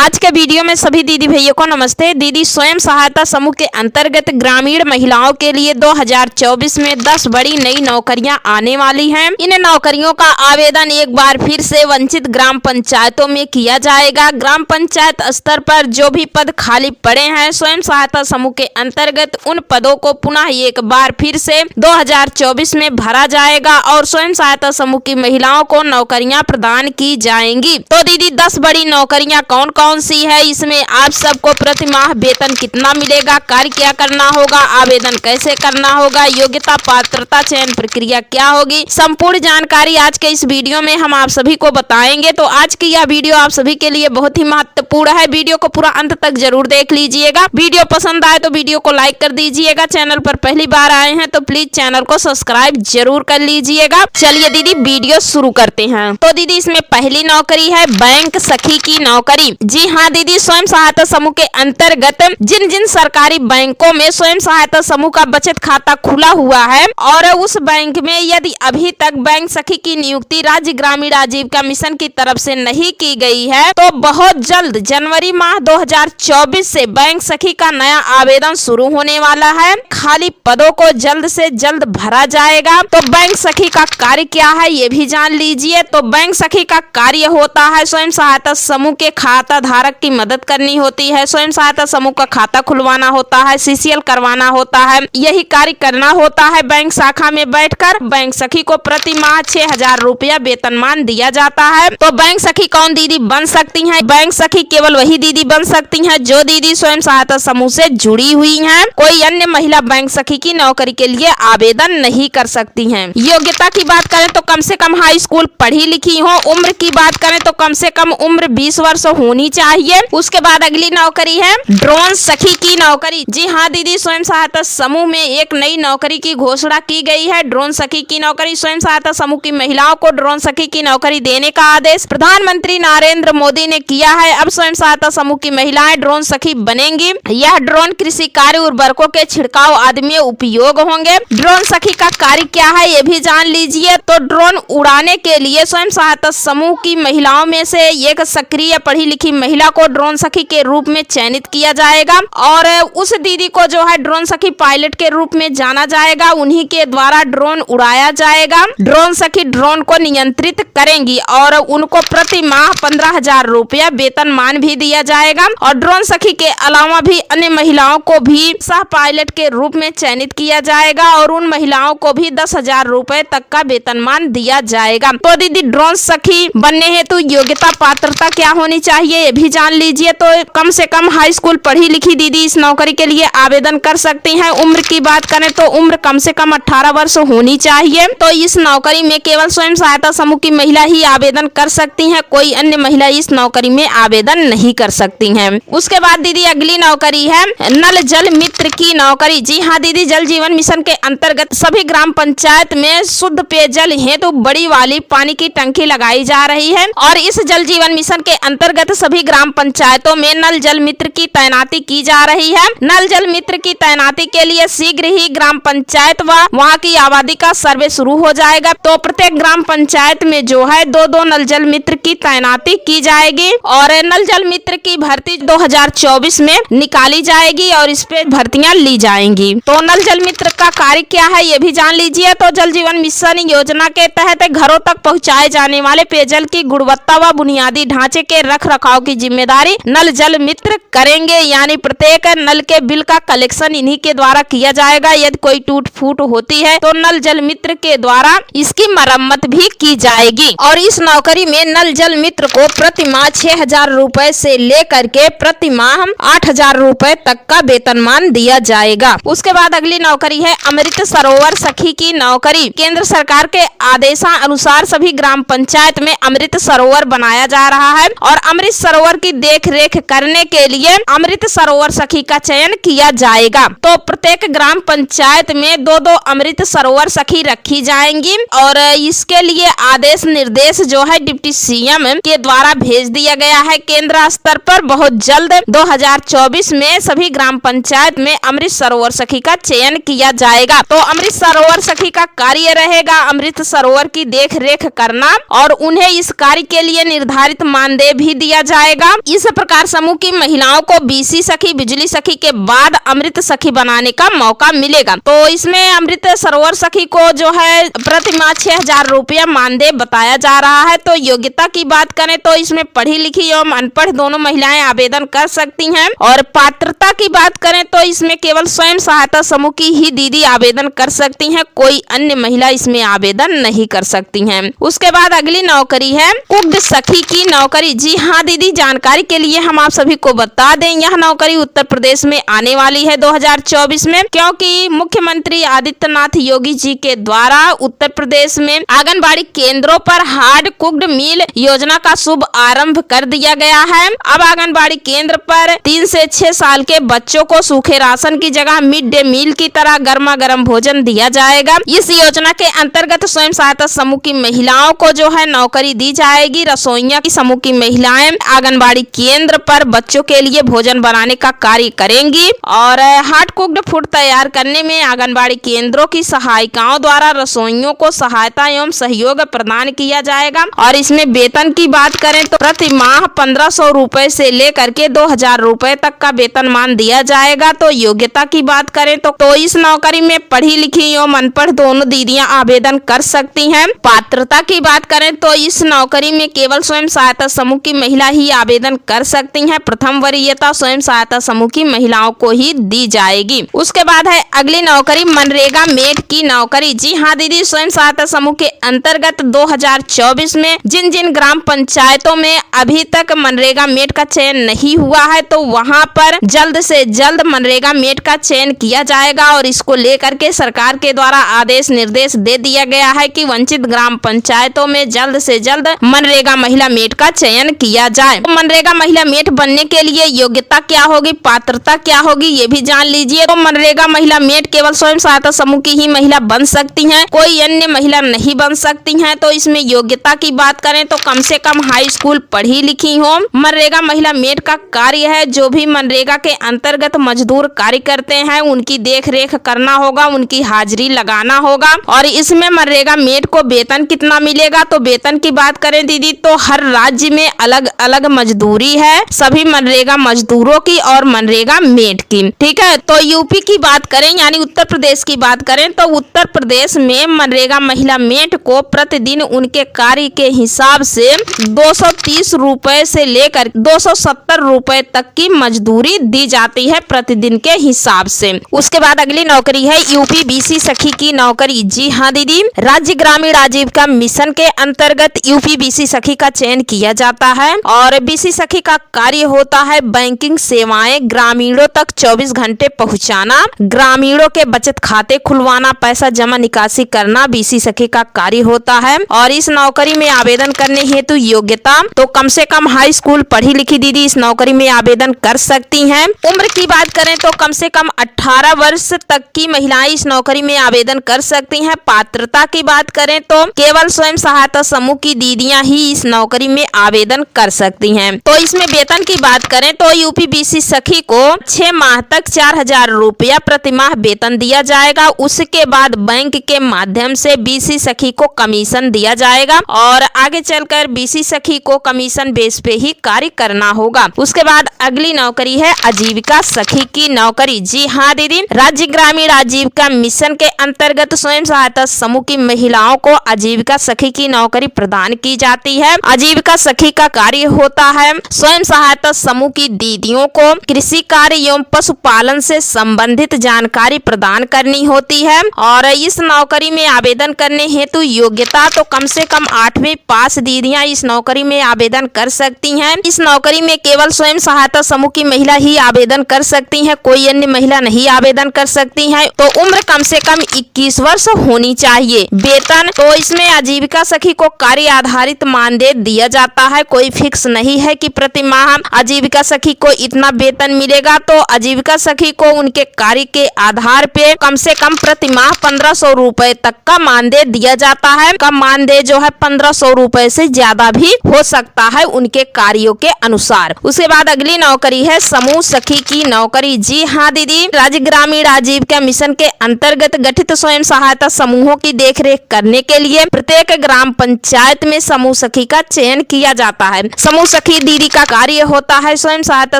आज के वीडियो में सभी दीदी भैया को नमस्ते। दीदी स्वयं सहायता समूह के अंतर्गत ग्रामीण महिलाओं के लिए 2024 में 10 बड़ी नई नौकरियां आने वाली हैं। इन नौकरियों का आवेदन एक बार फिर से वंचित ग्राम पंचायतों में किया जाएगा। ग्राम पंचायत स्तर पर जो भी पद खाली पड़े हैं स्वयं सहायता समूह के अंतर्गत उन पदों को पुनः एक बार फिर से 2024 में भरा जाएगा और स्वयं सहायता समूह की महिलाओं को नौकरियां प्रदान की जाएंगी। तो दीदी 10 बड़ी नौकरियां कौन कौन सी है, इसमें आप सबको प्रति माह वेतन कितना मिलेगा, कार्य क्या करना होगा, आवेदन कैसे करना होगा, योग्यता पात्रता चयन प्रक्रिया क्या होगी, संपूर्ण जानकारी आज के इस वीडियो में हम आप सभी को बताएंगे। तो आज की यह वीडियो आप सभी के लिए बहुत ही महत्वपूर्ण है। वीडियो को पूरा अंत तक जरूर देख लीजिएगा। वीडियो पसंद आए तो वीडियो को लाइक कर दीजिएगा। चैनल पर पहली बार आए हैं तो प्लीज चैनल को सब्सक्राइब जरूर कर लीजिएगा। चलिए दीदी वीडियो शुरू करते हैं। तो दीदी इसमें पहली नौकरी है बैंक सखी की नौकरी। जी हाँ दीदी, स्वयं सहायता समूह के अंतर्गत जिन जिन सरकारी बैंकों में स्वयं सहायता समूह का बचत खाता खुला हुआ है और उस बैंक में यदि अभी तक बैंक सखी की नियुक्ति राज्य ग्रामीण आजीविका मिशन की तरफ से नहीं की गई है तो बहुत जल्द जनवरी माह 2024 से बैंक सखी का नया आवेदन शुरू होने वाला है। खाली पदों को जल्द से जल्द भरा जाएगा। तो बैंक सखी का कार्य क्या है ये भी जान लीजिए। तो बैंक सखी का कार्य होता है स्वयं सहायता समूह के खाता धारक की मदद करनी होती है। स्वयं सहायता समूह का खाता खुलवाना होता है, सीसीएल करवाना होता है, यही कार्य करना होता है। बैंक शाखा में बैठकर बैंक सखी को प्रति माह 6,000 रुपया वेतनमान दिया जाता है। तो बैंक सखी कौन दीदी बन सकती हैं? बैंक सखी केवल वही दीदी बन सकती हैं जो दीदी स्वयं सहायता समूह से जुड़ी हुई हैं। कोई अन्य महिला बैंक सखी की नौकरी के लिए आवेदन नहीं कर सकती हैं। योग्यता की बात करें तो कम से कम हाई स्कूल पढ़ी लिखी हो। उम्र की बात करें तो कम से कम उम्र 20 वर्ष होनी चाहिए। उसके बाद अगली नौकरी है ड्रोन सखी की नौकरी। जी हाँ दीदी, स्वयं सहायता समूह में एक नई नौकरी की घोषणा की गई है, ड्रोन सखी की नौकरी। स्वयं सहायता समूह की महिलाओं को ड्रोन सखी की नौकरी देने का आदेश प्रधानमंत्री नरेंद्र मोदी ने किया है। अब स्वयं सहायता समूह की महिलाएं ड्रोन सखी बनेंगी। यह ड्रोन कृषि कार्य उर्वरकों के छिड़काव आदि में उपयोग होंगे। ड्रोन सखी का कार्य क्या है ये भी जान लीजिए। तो ड्रोन उड़ाने के लिए स्वयं सहायता समूह की महिलाओं में से एक सक्रिय पढ़ी लिखी महिला को ड्रोन सखी के रूप में चयनित किया जाएगा और उस दीदी को जो है ड्रोन सखी पायलट के रूप में जाना जाएगा। उन्हीं के द्वारा ड्रोन उड़ाया जाएगा। ड्रोन सखी ड्रोन को नियंत्रित करेंगी और उनको प्रति माह 15,000 रुपया वेतनमान भी दिया जाएगा। और ड्रोन सखी के अलावा भी अन्य महिलाओं को भी सह पायलट के रूप में चयनित किया जाएगा और उन महिलाओं को भी 10,000 रुपए तक का वेतनमान दिया जाएगा। तो दीदी ड्रोन सखी बनने हेतु योग्यता पात्रता क्या होनी चाहिए ये भी जान लीजिए। तो कम से कम हाई स्कूल पढ़ी लिखी दीदी इस नौकरी के लिए आवेदन कर सकती हैं। उम्र की बात करें तो उम्र कम से कम 18 वर्ष होनी चाहिए। तो इस नौकरी में केवल स्वयं सहायता समूह की महिला ही आवेदन कर सकती हैं, कोई अन्य महिला इस नौकरी में आवेदन नहीं कर सकती हैं। उसके बाद दीदी अगली नौकरी है नल जल मित्र की नौकरी। जी हाँ दीदी, जल जीवन मिशन के अंतर्गत सभी ग्राम पंचायत में शुद्ध पेयजल हेतु बड़ी वाली पानी की टंकी लगाई जा रही है और इस जल जीवन मिशन के अंतर्गत सभी ग्राम पंचायतों में नल जल मित्र की तैनाती की जा रही है। नल जल मित्र की तैनाती के लिए शीघ्र ही ग्राम पंचायत व वहां की आबादी का सर्वे शुरू हो जाएगा। तो प्रत्येक ग्राम पंचायत में जो है 2-2 नल जल मित्र की तैनाती की जाएगी और नल जल मित्र की भर्ती 2024 में निकाली जाएगी और इस पे भर्तियां ली जाएंगी। तो नल जल मित्र का कार्य क्या है ये भी जान लीजिए। तो जल जीवन मिशन योजना के तहत घरों तक पहुंचाए जाने वाले पेयजल की गुणवत्ता व बुनियादी ढांचे के रख रखाव की जिम्मेदारी नल जल मित्र करेंगे। यानी प्रत्येक नल के बिल का कलेक्शन इन्हीं के द्वारा किया जाएगा। यदि कोई टूट फूट होती है तो नल जल मित्र के द्वारा इसकी मरम्मत भी की जाएगी। और इस नौकरी में नल जल मित्र को प्रति माह 6,000 रुपए से लेकर के प्रति माह 8,000 रुपए तक का वेतनमान दिया जाएगा। उसके बाद अगली नौकरी है अमृत सरोवर सखी की नौकरी। केंद्र सरकार के आदेशानुसार सभी ग्राम पंचायत में अमृत सरोवर बनाया जा रहा है और अमृत सरोवर की देख रेख करने के लिए अमृत सरोवर सखी का चयन किया जाएगा। तो प्रत्येक ग्राम पंचायत में 2-2 अमृत सरोवर सखी रखी जाएंगी और इसके लिए आदेश निर्देश जो है डिप्टी सीएम के द्वारा भेज दिया गया है। केंद्र स्तर पर बहुत जल्द 2024 में सभी ग्राम पंचायत में अमृत सरोवर सखी का चयन किया जाएगा। तो अमृत सरोवर सखी का कार्य रहेगा अमृत सरोवर की देख रेख करना और उन्हें इस कार्य के लिए निर्धारित मानदेय भी दिया जाएगा। जाएगा। इस प्रकार समूह की महिलाओं को बीसी सखी, बिजली सखी के बाद अमृत सखी बनाने का मौका मिलेगा। तो इसमें अमृत सरोवर सखी को जो है प्रति माह 6,000 रुपया मानदेय बताया जा रहा है। तो योग्यता की बात करें तो इसमें पढ़ी लिखी एवं अनपढ़ दोनों महिलाएं आवेदन कर सकती हैं। और पात्रता की बात करें तो इसमें केवल स्वयं सहायता समूह की ही दीदी आवेदन कर सकती हैं, कोई अन्य महिला इसमें आवेदन नहीं कर सकती हैं। उसके बाद अगली नौकरी है कुग्ध सखी की नौकरी। जी हाँ दीदी, जानकारी के लिए हम आप सभी को बता दें, यह नौकरी उत्तर प्रदेश में आने वाली है 2024 में, क्योंकि मुख्यमंत्री आदित्यनाथ योगी जी के द्वारा उत्तर प्रदेश में आंगनबाड़ी केंद्रों पर हार्ड कुक्ड मील योजना का शुभ आरंभ कर दिया गया है। अब आंगनबाड़ी केंद्र पर 3 से 6 साल के बच्चों को सूखे राशन की जगह मिड डे मील की तरह गर्मा गर्म भोजन दिया जाएगा। इस योजना के अंतर्गत स्वयं सहायता समूह की महिलाओं को जो है नौकरी दी जाएगी। रसोइया की समूह की महिलाएं आंगनबाड़ी केंद्र पर बच्चों के लिए भोजन बनाने का कार्य करेंगी और हार्ड कुक्ड फूड तैयार करने में आंगनबाड़ी केंद्रों की सहायिकाओं द्वारा रसोइयों को सहायता एवं सहयोग प्रदान किया जाएगा। और इसमें वेतन की बात करें तो प्रति माह 1,500 रुपए से लेकर के 2,000 रुपए तक का वेतनमान दिया जाएगा। तो योग्यता की बात करें तो इस नौकरी में पढ़ी लिखी एवं अनपढ़ दोनों दीदियां आवेदन कर सकती हैं। पात्रता की बात करें तो इस नौकरी में केवल स्वयं सहायता समूह की महिला ही आवेदन कर सकती हैं। प्रथम वरीयता स्वयं सहायता समूह की महिलाओं को ही दी जाएगी। उसके बाद है अगली नौकरी मनरेगा मेट की नौकरी। जी हाँ दीदी, स्वयं सहायता समूह के अंतर्गत 2024 में जिन जिन ग्राम पंचायतों में अभी तक मनरेगा मेट का चयन नहीं हुआ है तो वहां पर जल्द से जल्द मनरेगा मेट का चयन किया जाएगा। और इसको लेकर के सरकार के द्वारा आदेश निर्देश दे दिया गया है कि वंचित ग्राम पंचायतों में जल्द से जल्द मनरेगा महिला मेट का चयन किया जाए। तो मनरेगा महिला मेट बनने के लिए योग्यता क्या होगी, पात्रता क्या होगी, ये भी जान लीजिए। तो मनरेगा महिला मेट केवल स्वयं सहायता समूह की ही महिला बन सकती हैं, कोई अन्य महिला नहीं बन सकती हैं। तो इसमें योग्यता की बात करें तो कम से कम हाई स्कूल पढ़ी लिखी हो। मनरेगा महिला मेट का कार्य है जो भी मनरेगा के अंतर्गत मजदूर कार्य करते हैं उनकी देख रेख करना होगा, उनकी हाजिरी लगाना होगा। और इसमें मनरेगा मेट को वेतन कितना मिलेगा, तो वेतन की बात करें दीदी तो हर राज्य में अलग अलग मजदूरी है, सभी मनरेगा मजदूरों की और मनरेगा मेट की। ठीक है, तो यूपी की बात करें यानी उत्तर प्रदेश की बात करें तो उत्तर प्रदेश में मनरेगा महिला मेट को प्रतिदिन उनके कार्य के हिसाब से 230 रुपए से लेकर 270 रुपए तक की मजदूरी दी जाती है प्रतिदिन के हिसाब से। उसके बाद अगली नौकरी है यूपी बीसी सखी की नौकरी। जी हाँ दीदी, राज्य ग्रामीण आजीविका मिशन के अंतर्गत यूपी बीसी सखी का चयन किया जाता है और बीसी सखी का कार्य होता है बैंकिंग सेवाएं ग्रामीणों तक 24 घंटे पहुंचाना, ग्रामीणों के बचत खाते खुलवाना, पैसा जमा निकासी करना बीसी सखी का कार्य होता है। और इस नौकरी में आवेदन करने हेतु योग्यता तो कम से कम हाई स्कूल पढ़ी लिखी दीदी इस नौकरी में आवेदन कर सकती हैं। उम्र की बात करें तो कम से कम 18 वर्ष तक की महिलाएं इस नौकरी में आवेदन कर सकती हैं। पात्रता की बात करें तो केवल स्वयं सहायता समूह की दीदियां ही इस नौकरी में आवेदन कर सकती हैं। तो इसमें वेतन की बात करें तो यूपी बीसी सखी को 6 माह तक 4,000 रुपया प्रति माह वेतन दिया जाएगा। उसके बाद बैंक के माध्यम से बीसी सखी को कमीशन दिया जाएगा और आगे चलकर बीसी सखी को कमीशन बेस पे ही कार्य करना होगा। उसके बाद अगली नौकरी है आजीविका सखी की नौकरी। जी हाँ दीदी, राज्य ग्रामीण आजीविका मिशन के अंतर्गत स्वयं सहायता समूह की महिलाओं को आजीविका सखी की नौकरी प्रदान की जाती है। आजीविका सखी का कार्य होता है स्वयं सहायता समूह की दीदियों को कृषि कार्य एवं पशुपालन से संबंधित जानकारी प्रदान करनी होती है। और इस नौकरी में आवेदन करने हेतु योग्यता तो कम से कम 8वीं पास दीदियां इस नौकरी में आवेदन कर सकती हैं। इस नौकरी में केवल स्वयं सहायता समूह की महिला ही आवेदन कर सकती हैं, कोई अन्य महिला नहीं आवेदन कर सकती हैं। तो उम्र कम से कम 21 वर्ष होनी चाहिए। वेतन तो इसमें आजीविका सखी को कार्य आधारित मानदेय दिया जाता है, कोई फिक्स नहीं है कि प्रति माह आजीविका सखी को इतना वेतन मिलेगा। तो आजीविका सखी को उनके कार्य के आधार पे कम से कम प्रति माह 1,500 रुपए तक का मानदेय दिया जाता है। का मानदेय जो है 1,500 रुपए से ज्यादा भी हो सकता है उनके कार्यों के अनुसार। उसके बाद अगली नौकरी है समूह सखी की नौकरी। जी हाँ दीदी, राज्य ग्रामीण आजीविका मिशन के अंतर्गत गठित स्वयं सहायता समूहों की देखरेख करने के लिए प्रत्येक ग्राम पंचायत में समूह सखी का चयन किया जाता है। समूह सखी दीदी का कार्य होता है स्वयं सहायता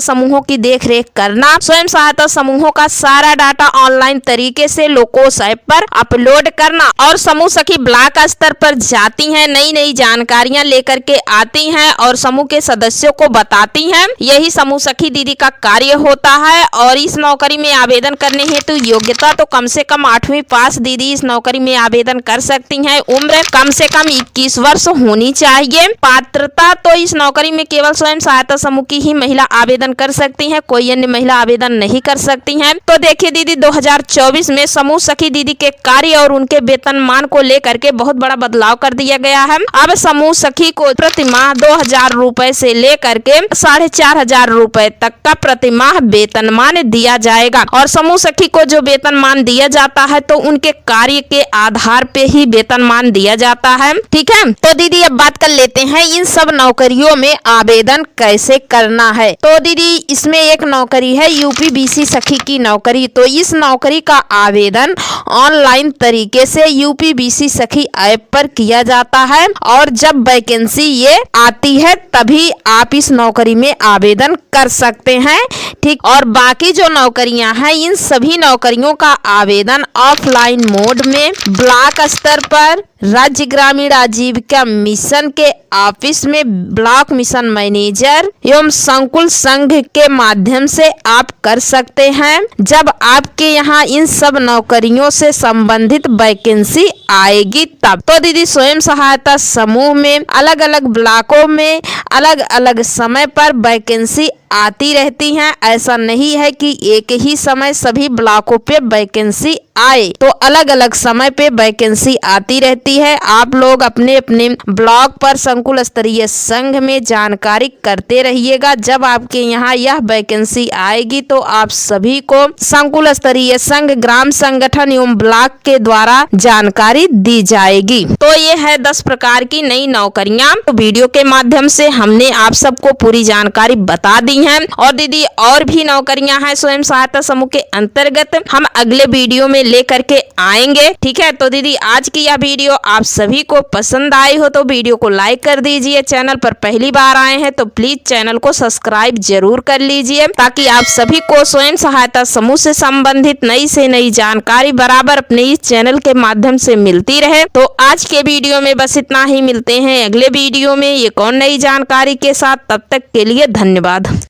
समूहों की देखरेख करना, स्वयं सहायता समूहों का सारा डाटा ऑनलाइन तरीके से लोकोस ऐप पर अपलोड करना और समूह सखी ब्लॉक स्तर पर जाती हैं, नई नई जानकारियां लेकर के आती हैं और समूह के सदस्यों को बताती हैं। यही समूह सखी दीदी का कार्य होता है। और इस नौकरी में आवेदन करने हेतु योग्यता तो कम से कम 8वीं पास दीदी इस नौकरी में आवेदन कर सकती हैं। उम्र कम से कम 21 वर्ष होनी चाहिए। पात्रता तो इस नौकरी में केवल स्वयं सहायता समूह की ही महिला आवेदन कर सकती हैं, कोई अन्य महिला आवेदन नहीं कर सकती हैं। तो देखिए दीदी 2024 में समूह सखी दीदी के कार्य और उनके वेतनमान को लेकर के बहुत बड़ा बदलाव कर दिया गया है। अब समूह सखी को प्रति माह 2000 रुपए से लेकर के 4500 रुपए तक का प्रति माह वेतनमान दिया जाएगा। और समूह सखी को जो वेतनमान दिया जाता है तो उनके कार्य के आधार पे ही वेतनमान दिया जाता है। ठीक है, तो दीदी अब बात कर लेते हैं इन सब नौकरियों में आवेदन कैसे करना है। तो दीदी इसमें एक नौकरी है यूपीबीसी सखी की नौकरी। तो इस नौकरी का आवेदन ऑनलाइन तरीके से यूपीबीसी सखी ऐप पर किया जाता है और जब वैकेंसी ये आती है तभी आप इस नौकरी में आवेदन कर सकते हैं। ठीक, और बाकी जो नौकरियां हैं इन सभी नौकरियों का आवेदन ऑफलाइन मोड में ब्लॉक स्तर पर राज्य ग्रामीण आजीविका मिशन के ऑफिस में ब्लॉक मिशन मैनेजर एवं संकुल संघ के माध्यम से आप कर सकते हैं जब आपके यहाँ इन सब नौकरियों से संबंधित वैकेंसी आएगी तब। तो दीदी स्वयं सहायता समूह में अलग अलग ब्लॉकों में अलग अलग समय पर वैकेंसी आती रहती हैं। ऐसा नहीं है कि एक ही समय सभी ब्लॉकों पे वैकेंसी आए, तो अलग अलग समय पे वैकेंसी आती रहती है। आप लोग अपने अपने ब्लॉक पर संकुल स्तरीय संघ में जानकारी करते रहिएगा। जब आपके यहाँ यह वैकेंसी आएगी तो आप सभी को संकुल स्तरीय संघ, ग्राम संगठन एवं ब्लॉक के द्वारा जानकारी दी जाएगी। तो ये है 10 प्रकार की नई नौकरियां। तो वीडियो के माध्यम से हमने आप सबको पूरी जानकारी बता दी है। और दीदी और भी नौकरियां हैं स्वयं सहायता समूह के अंतर्गत, हम अगले वीडियो में लेकर के आएंगे। ठीक है, तो दीदी आज की यह वीडियो आप सभी को पसंद आई हो तो वीडियो को लाइक कर दीजिए। चैनल पर पहली बार आए हैं तो प्लीज चैनल को सब्सक्राइब जरूर कर लीजिए ताकि आप सभी को स्वयं सहायता समूह से संबंधित नई से नई जानकारी बराबर अपने इस चैनल के माध्यम से मिलती रहे। तो आज के वीडियो में बस इतना ही, मिलते हैं अगले वीडियो में एक और नई जानकारी के साथ। तब तक के लिए धन्यवाद।